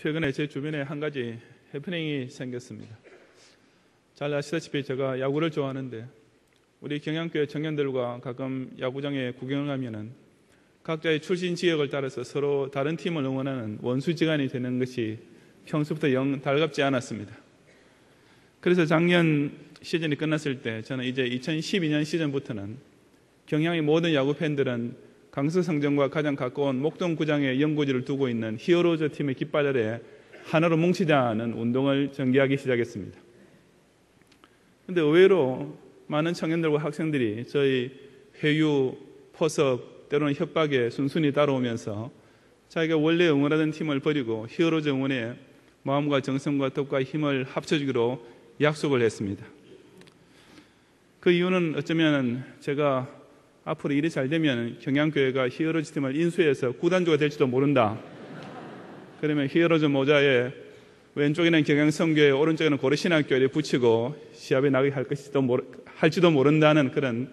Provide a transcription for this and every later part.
최근에 제 주변에 한 가지 해프닝이 생겼습니다. 잘 아시다시피 제가 야구를 좋아하는데 우리 경양교회 청년들과 가끔 야구장에 구경을 가면은 각자의 출신 지역을 따라서 서로 다른 팀을 응원하는 원수지간이 되는 것이 평소부터 영 달갑지 않았습니다. 그래서 작년 시즌이 끝났을 때 저는 이제 2012년 시즌부터는 경양의 모든 야구 팬들은 강서성전과 가장 가까운 목동구장에 연고지를 두고 있는 히어로즈 팀의 깃발 아래 하나로 뭉치자는 운동을 전개하기 시작했습니다. 그런데 의외로 많은 청년들과 학생들이 저희 회유, 포섭, 때로는 협박에 순순히 따라오면서 자기가 원래 응원하던 팀을 버리고 히어로즈 응원에 마음과 정성과 뜻과 힘을 합쳐주기로 약속을 했습니다. 그 이유는 어쩌면 제가 앞으로 일이 잘 되면 경양교회가 히어로즈 팀을 인수해서 구단주가 될지도 모른다. 그러면 히어로즈 모자에 왼쪽에는 경양성교회, 오른쪽에는 고려신학교를 붙이고 시합에 나가게 할지도 모른다는 그런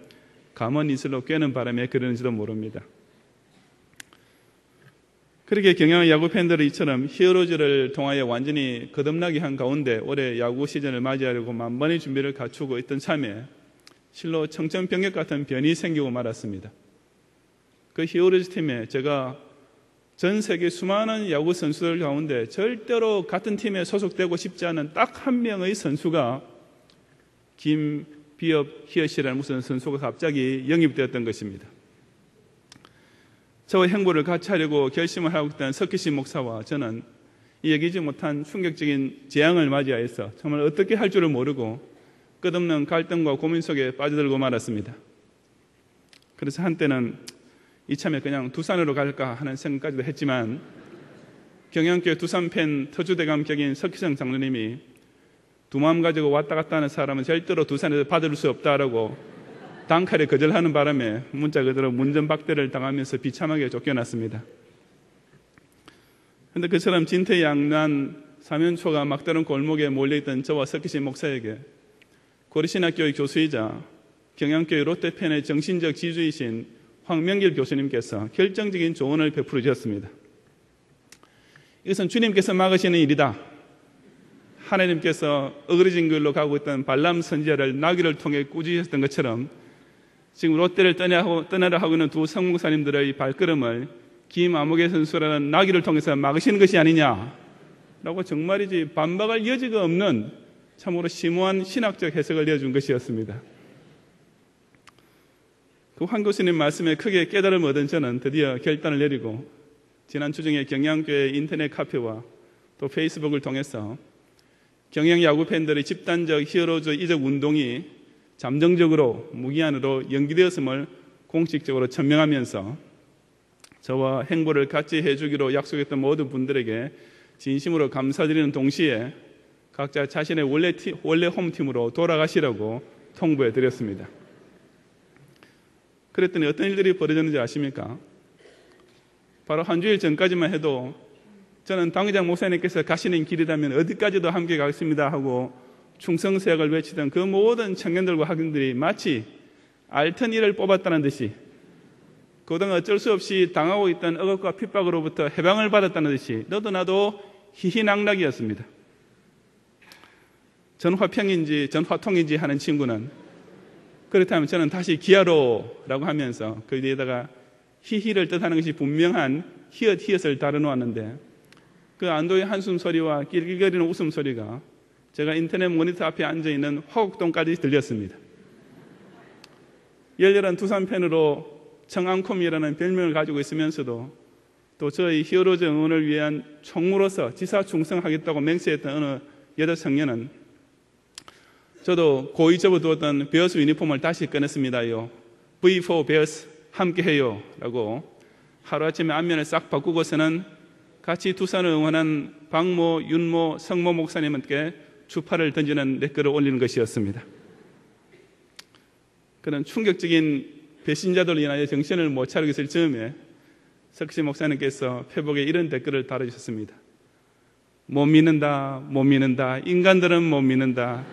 감언 이슬로 꿰는 바람에 그러는지도 모릅니다. 그렇게 경양 야구 팬들은 이처럼 히어로즈를 통하여 완전히 거듭나게 한 가운데 올해 야구 시즌을 맞이하려고 만반의 준비를 갖추고 있던 참에 실로 청천벽력 같은 변이 생기고 말았습니다. 그 히어로즈 팀에 제가 전 세계 수많은 야구 선수들 가운데 절대로 같은 팀에 소속되고 싶지 않은 딱 한 명의 선수가 김비엽 히어시라는 무슨 선수가 갑자기 영입되었던 것입니다. 저와 행보를 같이 하려고 결심을 하고 있던 석기신 목사와 저는 이 여기지 못한 충격적인 재앙을 맞이하여서 정말 어떻게 할 줄을 모르고 끝없는 갈등과 고민 속에 빠져들고 말았습니다. 그래서 한때는 이참에 그냥 두산으로 갈까 하는 생각까지도 했지만 경양교회 두산팬 터주대감 격인 석희성 장로님이 두 마음 가지고 왔다 갔다 하는 사람은 절대로 두산에서 받을 수 없다라고 단칼에 거절하는 바람에 문자 그대로 문전박대를 당하면서 비참하게 쫓겨났습니다. 그런데 그처럼 진퇴양난 사면초가 막다른 골목에 몰려있던 저와 석희신 목사에게 고려신학교의 교수이자 경양교회 롯데팬의 정신적 지주이신 황명길 교수님께서 결정적인 조언을 베풀어 주셨습니다. 이것은 주님께서 막으시는 일이다. 하나님께서 어그러진 길로 가고 있던 발람 선지자를 나귀를 통해 꾸짖으셨던 것처럼 지금 롯데를 떠나려 하고 있는 두 성목사님들의 발걸음을 김아무개 선수라는 나귀를 통해서 막으시는 것이 아니냐라고 정말이지 반박할 여지가 없는 참으로 심오한 신학적 해석을 내어준 것이었습니다. 그 황 교수님 말씀에 크게 깨달음을 얻은 저는 드디어 결단을 내리고 지난 주중에 경양교회 인터넷 카페와 또 페이스북을 통해서 경양 야구 팬들의 집단적 히어로즈 이적 운동이 잠정적으로 무기한으로 연기되었음을 공식적으로 천명하면서 저와 행보를 같이 해주기로 약속했던 모든 분들에게 진심으로 감사드리는 동시에 각자 자신의 원래 홈팀으로 돌아가시라고 통보해 드렸습니다. 그랬더니 어떤 일들이 벌어졌는지 아십니까? 바로 한 주일 전까지만 해도 저는 당회장 목사님께서 가시는 길이라면 어디까지도 함께 가겠습니다 하고 충성서약을 외치던 그 모든 청년들과 학생들이 마치 알턴 이를 뽑았다는 듯이 그동안 어쩔 수 없이 당하고 있던 억압과 핍박으로부터 해방을 받았다는 듯이 너도 나도 희희낙낙이었습니다. 전화평인지 전화통인지 하는 친구는 그렇다면 저는 다시 기아로라고 하면서 그 뒤에다가 히히를 뜻하는 것이 분명한 히읗을 달아놓았는데 그 안도의 한숨 소리와 낄낄거리는 웃음 소리가 제가 인터넷 모니터 앞에 앉아있는 화곡동까지 들렸습니다. 열렬한 두산팬으로 청앙콤이라는 별명을 가지고 있으면서도 또 저희 히어로즈 응원을 위한 총무로서 지사충성하겠다고 맹세했던 어느 여자 청년은 저도 고이 접어두었던 베어스 유니폼을 다시 꺼냈습니다요. V4 베어스 함께해요 라고 하루아침에 안면을 싹 바꾸고서는 같이 두산을 응원한 박모, 윤모, 성모 목사님께 주파를 던지는 댓글을 올리는 것이었습니다. 그런 충격적인 배신자들로 인하여 정신을 못 차리고 있을 즈음에 석시 목사님께서 페북에 이런 댓글을 달아주셨습니다. 못 믿는다, 못 믿는다, 인간들은 못 믿는다.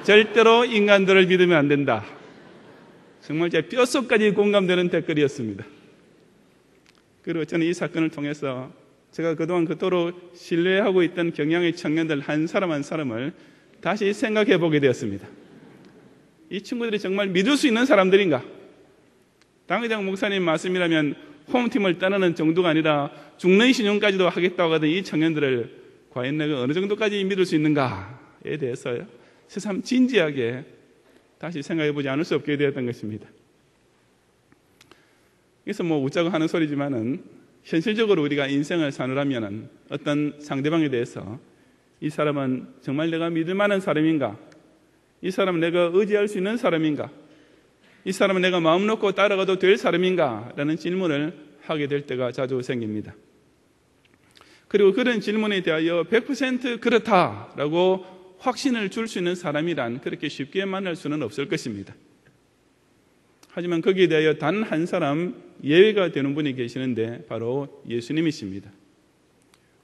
절대로 인간들을 믿으면 안 된다. 정말 제 뼛속까지 공감되는 댓글이었습니다. 그리고 저는 이 사건을 통해서 제가 그동안 그토록 신뢰하고 있던 경양의 청년들 한 사람 한 사람을 다시 생각해 보게 되었습니다. 이 친구들이 정말 믿을 수 있는 사람들인가? 당회장 목사님 말씀이라면 홈팀을 떠나는 정도가 아니라 죽는 신용까지도 하겠다고 하던 이 청년들을 과연 내가 어느 정도까지 믿을 수 있는가에 대해서요, 새삼 진지하게 다시 생각해 보지 않을 수 없게 되었던 것입니다. 그래서 웃자고 하는 소리지만은 현실적으로 우리가 인생을 사느라면 어떤 상대방에 대해서 이 사람은 정말 내가 믿을 만한 사람인가? 이 사람은 내가 의지할 수 있는 사람인가? 이 사람은 내가 마음 놓고 따라가도 될 사람인가? 라는 질문을 하게 될 때가 자주 생깁니다. 그리고 그런 질문에 대하여 100% 그렇다라고 확신을 줄 수 있는 사람이란 그렇게 쉽게 만날 수는 없을 것입니다. 하지만 거기에 대하여 단 한 사람 예외가 되는 분이 계시는데 바로 예수님이십니다.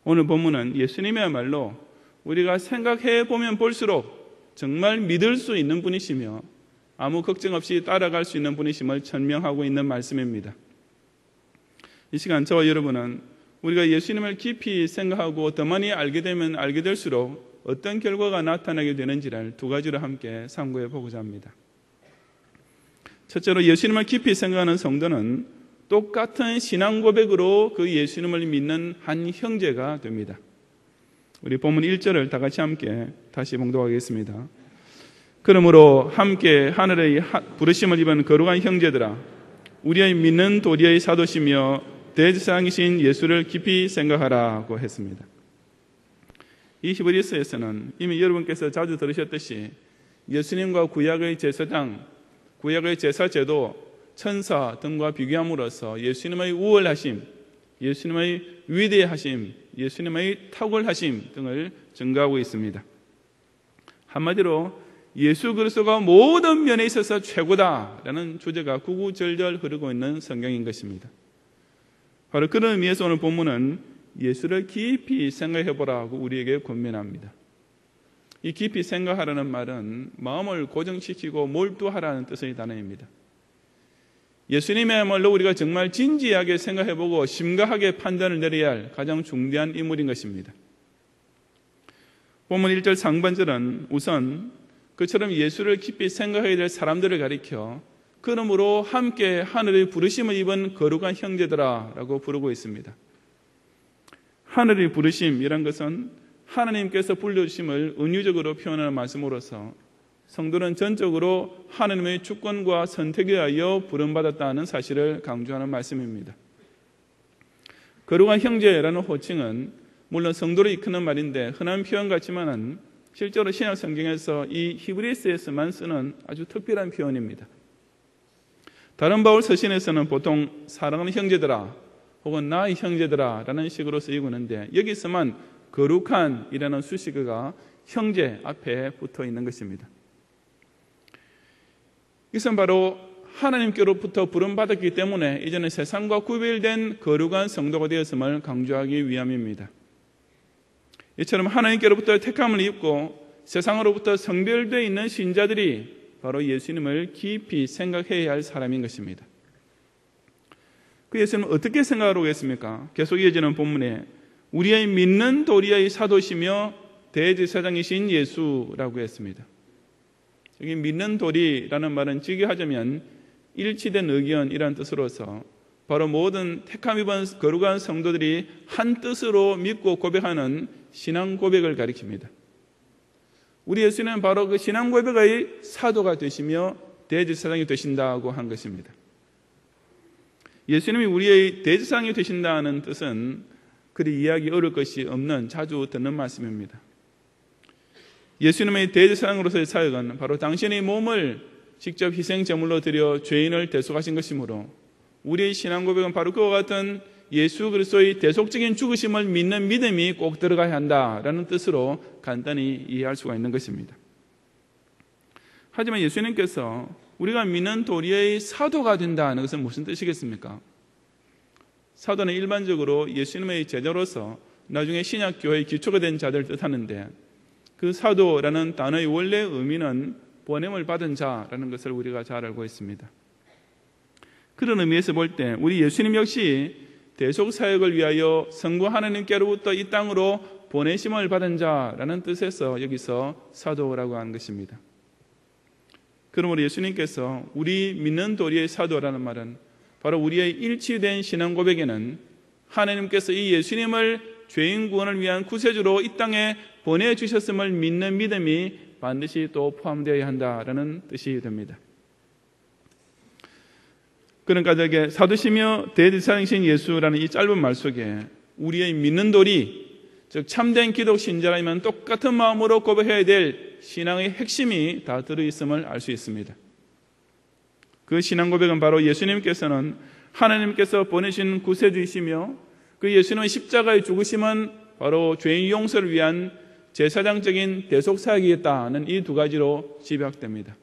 오늘 본문은 예수님이야말로 우리가 생각해 보면 볼수록 정말 믿을 수 있는 분이시며 아무 걱정 없이 따라갈 수 있는 분이심을 천명하고 있는 말씀입니다. 이 시간 저와 여러분은 우리가 예수님을 깊이 생각하고 더 많이 알게 되면 알게 될수록 어떤 결과가 나타나게 되는지를 두 가지로 함께 상고해 보고자 합니다. 첫째로 예수님을 깊이 생각하는 성도는 똑같은 신앙 고백으로 그 예수님을 믿는 한 형제가 됩니다. 우리 본문 1절을 다 같이 함께 다시 봉독하겠습니다. 그러므로 함께 하늘의 부르심을 입은 거룩한 형제들아, 우리의 믿는 도리의 사도시며 대제사장이신 예수를 깊이 생각하라고 했습니다. 이 히브리서에서는 이미 여러분께서 자주 들으셨듯이 예수님과 구약의 제사장, 구약의 제사제도, 천사 등과 비교함으로써 예수님의 우월하심, 예수님의 위대하심, 예수님의 탁월하심 등을 증거하고 있습니다. 한마디로 예수 그리스도가 모든 면에 있어서 최고다라는 주제가 구구절절 흐르고 있는 성경인 것입니다. 바로 그런 의미에서 오늘 본문은 예수를 깊이 생각해보라고 우리에게 권면합니다. 이 깊이 생각하라는 말은 마음을 고정시키고 몰두하라는 뜻의 단어입니다. 예수님이야말로 우리가 정말 진지하게 생각해보고 심각하게 판단을 내려야 할 가장 중대한 인물인 것입니다. 본문 1절 상반절은 우선 그처럼 예수를 깊이 생각해야 될 사람들을 가리켜 그러므로 함께 하늘의 부르심을 입은 거룩한 형제들아 라고 부르고 있습니다. 하늘의 부르심이란 것은 하나님께서 불러주심을 은유적으로 표현하는 말씀으로서 성도는 전적으로 하나님의 주권과 선택에 의하여 부름받았다는 사실을 강조하는 말씀입니다. 거룩한 형제라는 호칭은 물론 성도를 이끄는 말인데 흔한 표현 같지만은 실제로 신약 성경에서 이 히브리서에서만 쓰는 아주 특별한 표현입니다. 다른 바울 서신에서는 보통 사랑하는 형제들아 혹은 나의 형제들아 라는 식으로 쓰이고 있는데 여기서만 거룩한이라는 수식어가 형제 앞에 붙어 있는 것입니다. 이것은 바로 하나님께로부터 부름받았기 때문에 이제는 세상과 구별된 거룩한 성도가 되었음을 강조하기 위함입니다. 이처럼 하나님께로부터 택함을 입고 세상으로부터 성별되어 있는 신자들이 바로 예수님을 깊이 생각해야 할 사람인 것입니다. 그 예수님은 어떻게 생각하라고 했습니까? 계속 이어지는 본문에 우리의 믿는 도리의 사도시며 대제사장이신 예수라고 했습니다. 여기 믿는 도리라는 말은 직역하자면 일치된 의견이라는 뜻으로서 바로 모든 택함 입은 거룩한 성도들이 한 뜻으로 믿고 고백하는 신앙 고백을 가리킵니다. 우리 예수님은 바로 그 신앙 고백의 사도가 되시며 대제사장이 되신다고 한 것입니다. 예수님이 우리의 대제사장이 되신다는 뜻은 그리 이해하기 어려울 것이 없는 자주 듣는 말씀입니다. 예수님의 대제사장으로서의 사역은 바로 당신의 몸을 직접 희생 제물로 드려 죄인을 대속하신 것이므로 우리의 신앙 고백은 바로 그와 같은 예수 그리스도의 대속적인 죽으심을 믿는 믿음이 꼭 들어가야 한다라는 뜻으로 간단히 이해할 수가 있는 것입니다. 하지만 예수님께서 우리가 믿는 도리의 사도가 된다는 것은 무슨 뜻이겠습니까? 사도는 일반적으로 예수님의 제자로서 나중에 신약교회의 기초가 된 자들을 뜻하는데 그 사도라는 단어의 원래 의미는 보냄을 받은 자라는 것을 우리가 잘 알고 있습니다. 그런 의미에서 볼 때 우리 예수님 역시 대속사역을 위하여 성부 하나님께로부터 이 땅으로 보내심을 받은 자라는 뜻에서 여기서 사도라고 하는 것입니다. 그러므로 예수님께서 우리 믿는 도리의 사도라는 말은 바로 우리의 일치된 신앙 고백에는 하나님께서 이 예수님을 죄인 구원을 위한 구세주로 이 땅에 보내주셨음을 믿는 믿음이 반드시 또 포함되어야 한다라는 뜻이 됩니다. 그러니까 저게 사도시며 대제사장이신 예수라는 이 짧은 말 속에 우리의 믿는 도리, 즉 참된 기독 신자라면 똑같은 마음으로 고백해야 될 신앙의 핵심이 다 들어있음을 알 수 있습니다. 그 신앙 고백은 바로 예수님께서는 하나님께서 보내신 구세주이시며 그 예수님의 십자가의 죽으심은 바로 죄인 용서를 위한 제사장적인 대속사역이었다는 이 두 가지로 집약됩니다.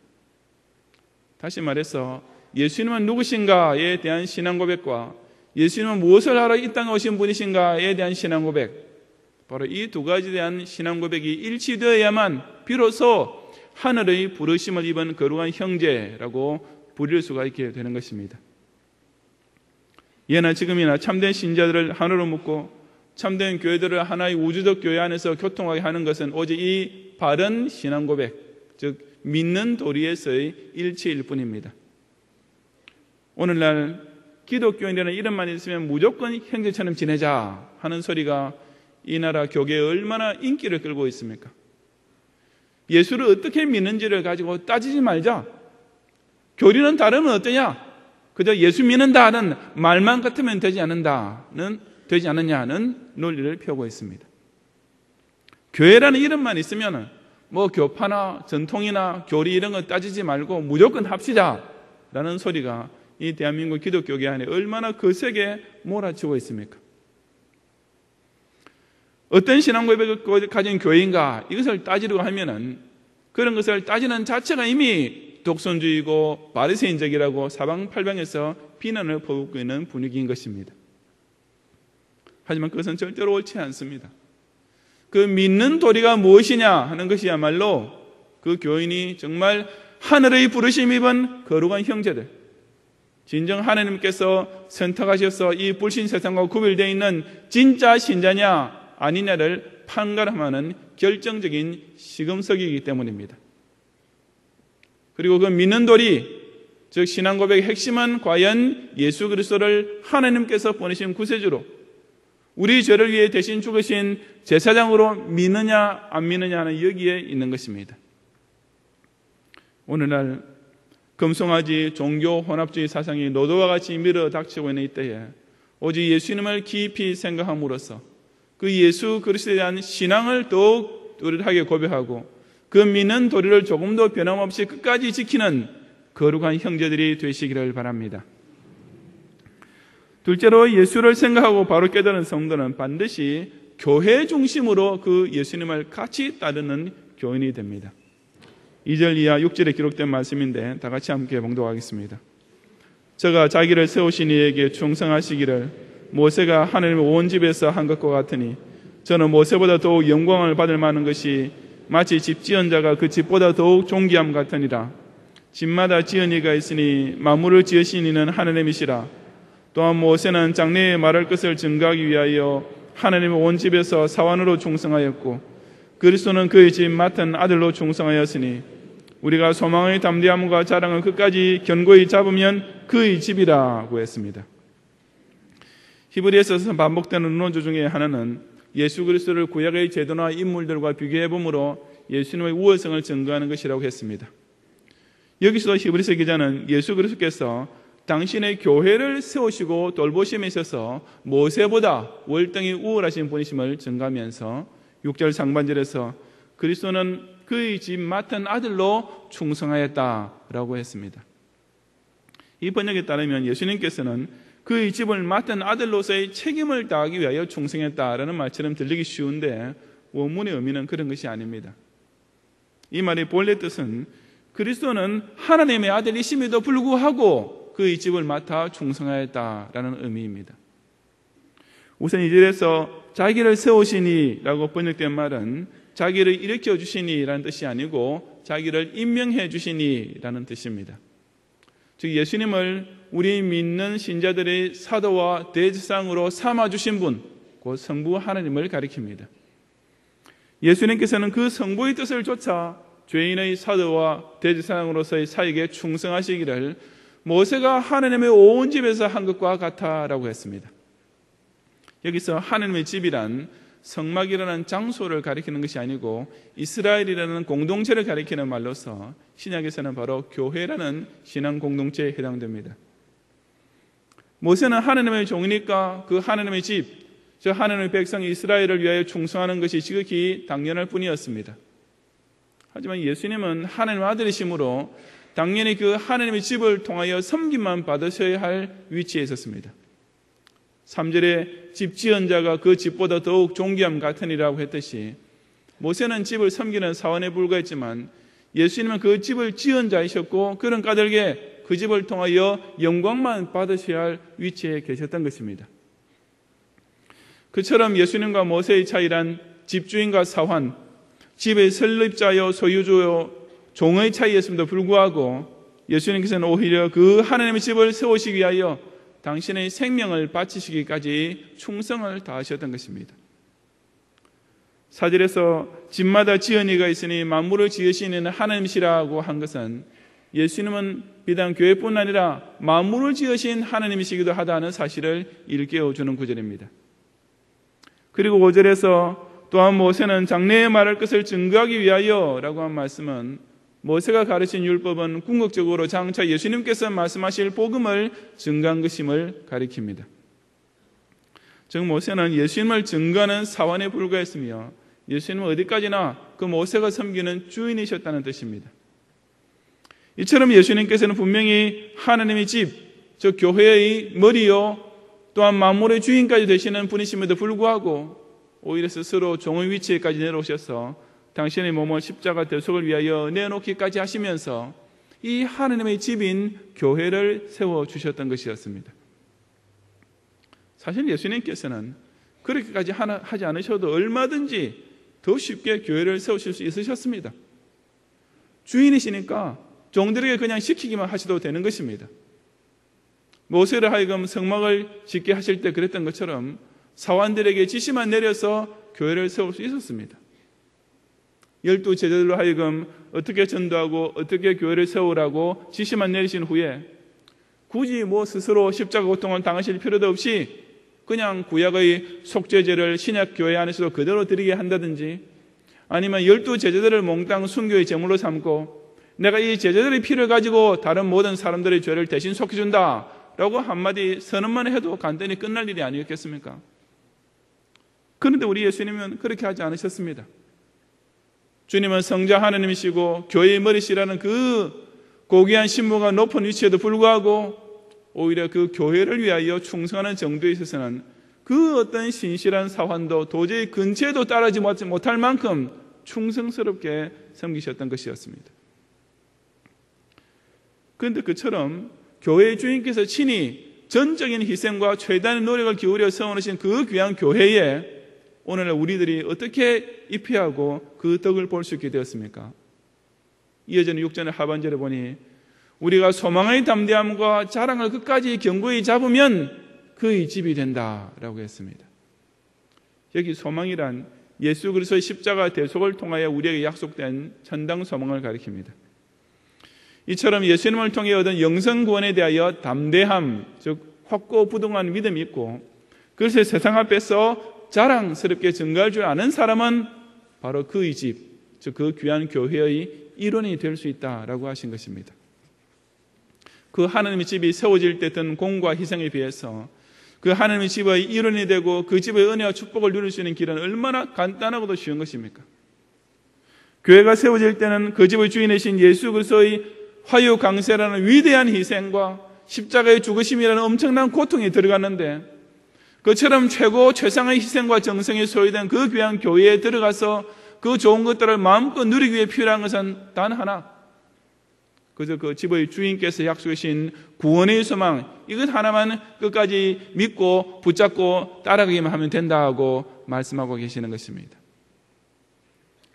다시 말해서 예수님은 누구신가에 대한 신앙 고백과 예수님은 무엇을 하러 이 땅에 오신 분이신가에 대한 신앙 고백, 바로 이 두 가지에 대한 신앙 고백이 일치되어야만 비로소 하늘의 부르심을 입은 거룩한 형제라고 부릴 수가 있게 되는 것입니다. 예나 지금이나 참된 신자들을 하나로 묶고 참된 교회들을 하나의 우주적 교회 안에서 교통하게 하는 것은 오직 이 바른 신앙 고백, 즉 믿는 도리에서의 일치일 뿐입니다. 오늘날 기독교인들은 이름만 있으면 무조건 형제처럼 지내자 하는 소리가 이 나라 교계에 얼마나 인기를 끌고 있습니까? 예수를 어떻게 믿는지를 가지고 따지지 말자. 교리는 다르면 어떠냐? 그저 예수 믿는다는 말만 같으면 되지 않느냐는 논리를 펴고 있습니다. 교회라는 이름만 있으면 뭐 교파나 전통이나 교리 이런 거 따지지 말고 무조건 합시다라는 소리가 이 대한민국 기독교계 안에 얼마나 거세게 몰아치고 있습니까? 어떤 신앙 고백을 가진 교회인가 이것을 따지려고 하면은 그런 것을 따지는 자체가 이미 독선주의고 바리새인적이라고 사방팔방에서 비난을 퍼붓고 있는 분위기인 것입니다. 하지만 그것은 절대로 옳지 않습니다. 그 믿는 도리가 무엇이냐 하는 것이야말로 그 교인이 정말 하늘의 부르심 입은 거룩한 형제들, 진정 하나님께서 선택하셔서 이 불신 세상과 구별되어 있는 진짜 신자냐 아니냐를 판가름하는 결정적인 시금석이기 때문입니다. 그리고 그 믿는 도리, 즉 신앙 고백의 핵심은 과연 예수 그리스도를 하나님께서 보내신 구세주로 우리 죄를 위해 대신 죽으신 제사장으로 믿느냐 안 믿느냐는 여기에 있는 것입니다. 오늘날 금송아지 종교 혼합주의 사상이 노도와 같이 밀어닥치고 있는 이때에 오직 예수님을 깊이 생각함으로써 그 예수 그리스도에 대한 신앙을 더욱 뚜렷하게 고백하고 그 믿는 도리를 조금도 변함없이 끝까지 지키는 거룩한 형제들이 되시기를 바랍니다. 둘째로 예수를 생각하고 바로 깨달은 성도는 반드시 교회 중심으로 그 예수님을 같이 따르는 교인이 됩니다. 2절 이하 6절에 기록된 말씀인데 다 같이 함께 봉독하겠습니다. 저가 자기를 세우신 이에게 충성하시기를 모세가 하나님의 온 집에서 한 것과 같으니 저는 모세보다 더욱 영광을 받을 만한 것이 마치 집 지은 자가 그 집보다 더욱 존귀함 같으니라. 집마다 지은 이가 있으니 만물을 지으신 이는 하나님이시라. 또한 모세는 장래에 말할 것을 증거하기 위하여 하나님의 온 집에서 사환으로 충성하였고 그리스도는 그의 집 맡은 아들로 충성하였으니 우리가 소망의 담대함과 자랑을 끝까지 견고히 잡으면 그의 집이라고 했습니다. 히브리서에서 반복되는 논조 중에 하나는 예수 그리스도를 구약의 제도나 인물들과 비교해보므로 예수님의 우월성을 증거하는 것이라고 했습니다. 여기서도 히브리서 기자는 예수 그리스도께서 당신의 교회를 세우시고 돌보심에 있어서 모세보다 월등히 우월하신 분이심을 증가하면서 6절 상반절에서 그리스도는 그의 집 맡은 아들로 충성하였다라고 했습니다. 이 번역에 따르면 예수님께서는 그의 집을 맡은 아들로서의 책임을 다하기 위하여 충성했다라는 말처럼 들리기 쉬운데 원문의 의미는 그런 것이 아닙니다. 이 말의 본래 뜻은 그리스도는 하나님의 아들이심에도 불구하고 그의 집을 맡아 충성하였다라는 의미입니다. 우선 이 절에서 자기를 세우시니 라고 번역된 말은 자기를 일으켜 주시니 라는 뜻이 아니고 자기를 임명해 주시니 라는 뜻입니다. 즉 예수님을 우리 믿는 신자들의 사도와 대제사장으로 삼아주신 분, 곧 성부 하나님을 가리킵니다. 예수님께서는 그 성부의 뜻을 쫓아 죄인의 사도와 대제사장으로서의 사역에 충성하시기를 모세가 하나님의 온 집에서 한 것과 같아라고 했습니다. 여기서 하나님의 집이란 성막이라는 장소를 가리키는 것이 아니고 이스라엘이라는 공동체를 가리키는 말로서 신약에서는 바로 교회라는 신앙 공동체에 해당됩니다. 모세는 하나님의 종이니까 그 하나님의 집, 저 하나님의 백성 이스라엘을 위하여 충성하는 것이 지극히 당연할 뿐이었습니다. 하지만 예수님은 하나님의 아들이시므로 당연히 그 하나님의 집을 통하여 섬김만 받으셔야 할 위치에 있었습니다. 3절에 집 지은 자가 그 집보다 더욱 존귀함 같으니라고 했듯이 모세는 집을 섬기는 사원에 불과했지만 예수님은 그 집을 지은 자이셨고 그런 까닭에 그 집을 통하여 영광만 받으셔야 할 위치에 계셨던 것입니다. 그처럼 예수님과 모세의 차이란 집주인과 사환, 집의 설립자요 소유주요 종의 차이였음에도 불구하고 예수님께서는 오히려 그 하나님의 집을 세우시기 위하여 당신의 생명을 바치시기까지 충성을 다하셨던 것입니다. 4절에서 집마다 지은 이가 있으니 만물을 지으시는 하나님이시라고 한 것은 예수님은 비단 교회뿐 아니라 만물을 지으신 하나님이시기도 하다는 사실을 일깨워주는 구절입니다. 그리고 5절에서 또한 모세는 장래에 말할 것을 증거하기 위하여 라고 한 말씀은 모세가 가르친 율법은 궁극적으로 장차 예수님께서 말씀하실 복음을 증거한 것임을 가리킵니다. 즉 모세는 예수님을 증거하는 사원에 불과했으며 예수님은 어디까지나 그 모세가 섬기는 주인이셨다는 뜻입니다. 이처럼 예수님께서는 분명히 하나님의 집, 즉 교회의 머리요 또한 만물의 주인까지 되시는 분이심에도 불구하고 오히려 스스로 종의 위치에까지 내려오셔서 당신의 몸을 십자가 대속을 위하여 내놓기까지 하시면서 이 하나님의 집인 교회를 세워주셨던 것이었습니다. 사실 예수님께서는 그렇게까지 하지 않으셔도 얼마든지 더 쉽게 교회를 세우실 수 있으셨습니다. 주인이시니까 종들에게 그냥 시키기만 하셔도 되는 것입니다. 모세를 하여금 성막을 짓게 하실 때 그랬던 것처럼 사원들에게 지시만 내려서 교회를 세울 수 있었습니다. 12 제자들로 하여금 어떻게 전도하고 어떻게 교회를 세우라고 지시만 내리신 후에 굳이 스스로 십자가 고통을 당하실 필요도 없이 그냥 구약의 속죄제를 신약 교회 안에서도 그대로 드리게 한다든지 아니면 12 제자들을 몽땅 순교의 제물로 삼고 내가 이 제자들의 피를 가지고 다른 모든 사람들의 죄를 대신 속해준다 라고 한마디 선언만 해도 간단히 끝날 일이 아니었겠습니까? 그런데 우리 예수님은 그렇게 하지 않으셨습니다. 주님은 성자 하나님이시고 교회의 머리시라는 그 고귀한 신분과 높은 위치에도 불구하고 오히려 그 교회를 위하여 충성하는 정도에 있어서는 그 어떤 신실한 사환도 도저히 근처에도 따르지 못할 만큼 충성스럽게 섬기셨던 것이었습니다. 그런데 그처럼 교회의 주인께서 친히 전적인 희생과 최대한의 노력을 기울여 세워놓으신 그 귀한 교회에 오늘날 우리들이 어떻게 입회하고 그 덕을 볼 수 있게 되었습니까? 이어지는 6절의 하반절에 보니 우리가 소망의 담대함과 자랑을 끝까지 견고히 잡으면 그의 집이 된다라고 했습니다. 여기 소망이란 예수 그리스도의 십자가 대속을 통하여 우리에게 약속된 천당 소망을 가리킵니다. 이처럼 예수님을 통해 얻은 영생 구원에 대하여 담대함, 즉 확고부동한 믿음이 있고 그것을 세상 앞에서 자랑스럽게 증거할 줄 아는 사람은 바로 그의 집, 즉 그 귀한 교회의 일원이 될 수 있다라고 하신 것입니다. 그 하나님의 집이 세워질 때 든 공과 희생에 비해서 그 하나님의 집의 일원이 되고 그 집의 은혜와 축복을 누릴 수 있는 길은 얼마나 간단하고도 쉬운 것입니까? 교회가 세워질 때는 그 집의 주인이신 예수 그리스도의 화유강세라는 위대한 희생과 십자가의 죽으심이라는 엄청난 고통이 들어갔는데 그처럼 최고 최상의 희생과 정성이 소요된 그 귀한 교회에 들어가서 그 좋은 것들을 마음껏 누리기 위해 필요한 것은 단 하나, 그저 그 집의 주인께서 약속하신 구원의 소망, 이것 하나만 끝까지 믿고 붙잡고 따라가기만 하면 된다고 말씀하고 계시는 것입니다.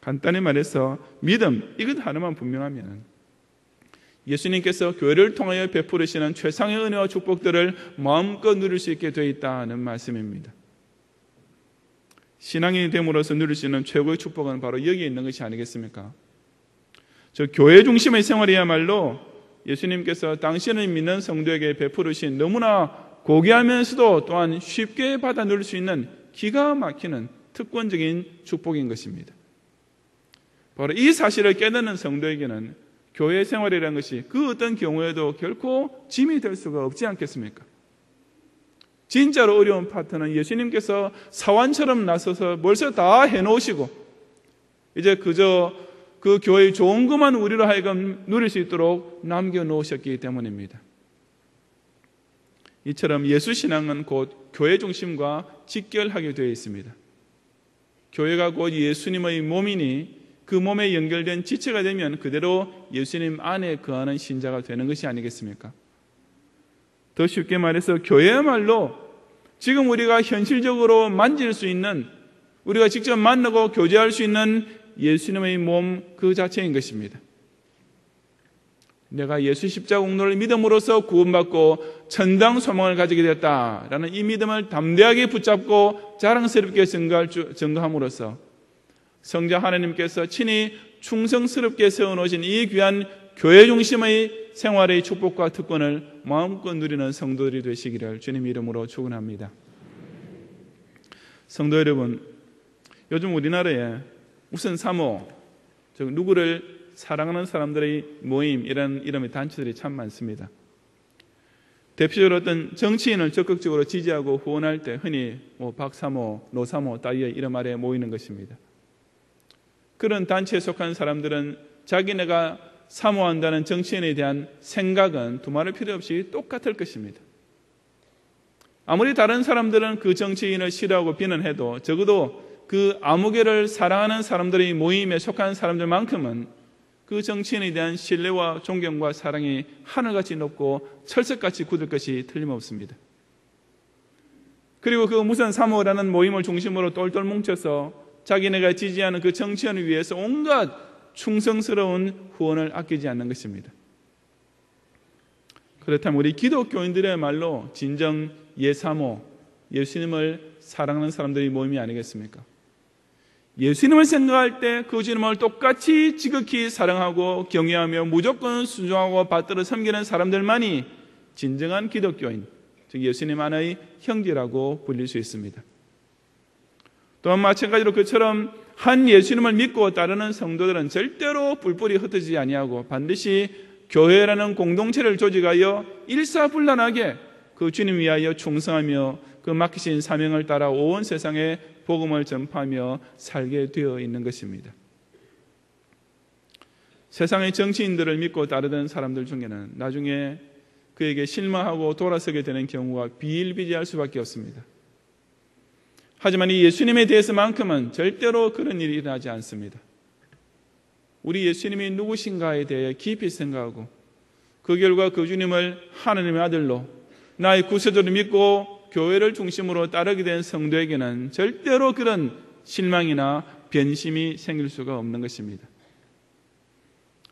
간단히 말해서 믿음, 이것 하나만 분명하면 예수님께서 교회를 통하여 베푸시는 최상의 은혜와 축복들을 마음껏 누릴 수 있게 되어 있다는 말씀입니다. 신앙이 됨으로써 누릴 수 있는 최고의 축복은 바로 여기에 있는 것이 아니겠습니까? 저 교회 중심의 생활이야말로 예수님께서 당신을 믿는 성도에게 베푸신 너무나 고귀하면서도 또한 쉽게 받아 누릴 수 있는 기가 막히는 특권적인 축복인 것입니다. 바로 이 사실을 깨닫는 성도에게는 교회 생활이라는 것이 그 어떤 경우에도 결코 짐이 될 수가 없지 않겠습니까? 진짜로 어려운 파트는 예수님께서 사환처럼 나서서 벌써 다 해놓으시고 이제 그저 그 교회의 좋은 것만 우리로 하여금 누릴 수 있도록 남겨놓으셨기 때문입니다. 이처럼 예수신앙은 곧 교회 중심과 직결하게 되어 있습니다. 교회가 곧 예수님의 몸이니 그 몸에 연결된 지체가 되면 그대로 예수님 안에 거하는 신자가 되는 것이 아니겠습니까? 더 쉽게 말해서 교회야말로 지금 우리가 현실적으로 만질 수 있는, 우리가 직접 만나고 교제할 수 있는 예수님의 몸 그 자체인 것입니다. 내가 예수 십자가 공로를 믿음으로써 구원받고 천당 소망을 가지게 되었다라는 이 믿음을 담대하게 붙잡고 자랑스럽게 증거함으로써 성자 하나님께서 친히 충성스럽게 세워놓으신 이 귀한 교회 중심의 생활의 축복과 특권을 마음껏 누리는 성도들이 되시기를 주님 이름으로 축원합니다. 성도 여러분, 요즘 우리나라에 무슨 사모, 즉 누구를 사랑하는 사람들의 모임 이런 이름의 단체들이 참 많습니다. 대표적으로 어떤 정치인을 적극적으로 지지하고 후원할 때 흔히 박사모, 노사모 따위의 이름 아래에 모이는 것입니다. 그런 단체에 속한 사람들은 자기네가 사모한다는 정치인에 대한 생각은 두말할 필요 없이 똑같을 것입니다. 아무리 다른 사람들은 그 정치인을 싫어하고 비난해도 적어도 그 아무개를 사랑하는 사람들의 모임에 속한 사람들만큼은 그 정치인에 대한 신뢰와 존경과 사랑이 하늘같이 높고 철석같이 굳을 것이 틀림없습니다. 그리고 그 무슨 사모라는 모임을 중심으로 똘똘 뭉쳐서 자기네가 지지하는 그 정치인을 위해서 온갖 충성스러운 후원을 아끼지 않는 것입니다. 그렇다면 우리 기독교인들의 말로 진정 예사모, 예수님을 사랑하는 사람들의 모임이 아니겠습니까? 예수님을 생각할 때 그 주님을 똑같이 지극히 사랑하고 경외하며 무조건 순종하고 받들어 섬기는 사람들만이 진정한 기독교인, 즉 예수님 안의 형제라고 불릴 수 있습니다. 또한 마찬가지로 그처럼 한 예수님을 믿고 따르는 성도들은 절대로 뿔뿔이 흩어지지 아니하고 반드시 교회라는 공동체를 조직하여 일사불란하게 그 주님 위하여 충성하며 그 맡기신 사명을 따라 온 세상에 복음을 전파하며 살게 되어 있는 것입니다. 세상의 정치인들을 믿고 따르던 사람들 중에는 나중에 그에게 실망하고 돌아서게 되는 경우가 비일비재할 수밖에 없습니다. 하지만 이 예수님에 대해서만큼은 절대로 그런 일이 일어나지 않습니다. 우리 예수님이 누구신가에 대해 깊이 생각하고 그 결과 그 주님을 하나님의 아들로 나의 구세주로 믿고 교회를 중심으로 따르게 된 성도에게는 절대로 그런 실망이나 변심이 생길 수가 없는 것입니다.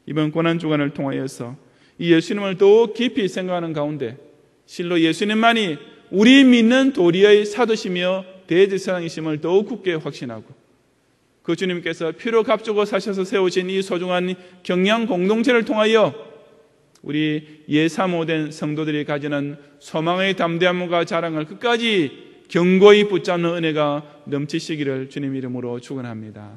이번 고난주간을 통하여서 이 예수님을 더욱 깊이 생각하는 가운데 실로 예수님만이 우리 믿는 도리의 사도시며 대제사장이심을 더욱 굳게 확신하고 그 주님께서 피로 값주고 사셔서 세우신 이 소중한 경량 공동체를 통하여 우리 예사모된 성도들이 가지는 소망의 담대함과 자랑을 끝까지 견고히 붙잡는 은혜가 넘치시기를 주님 이름으로 축원합니다.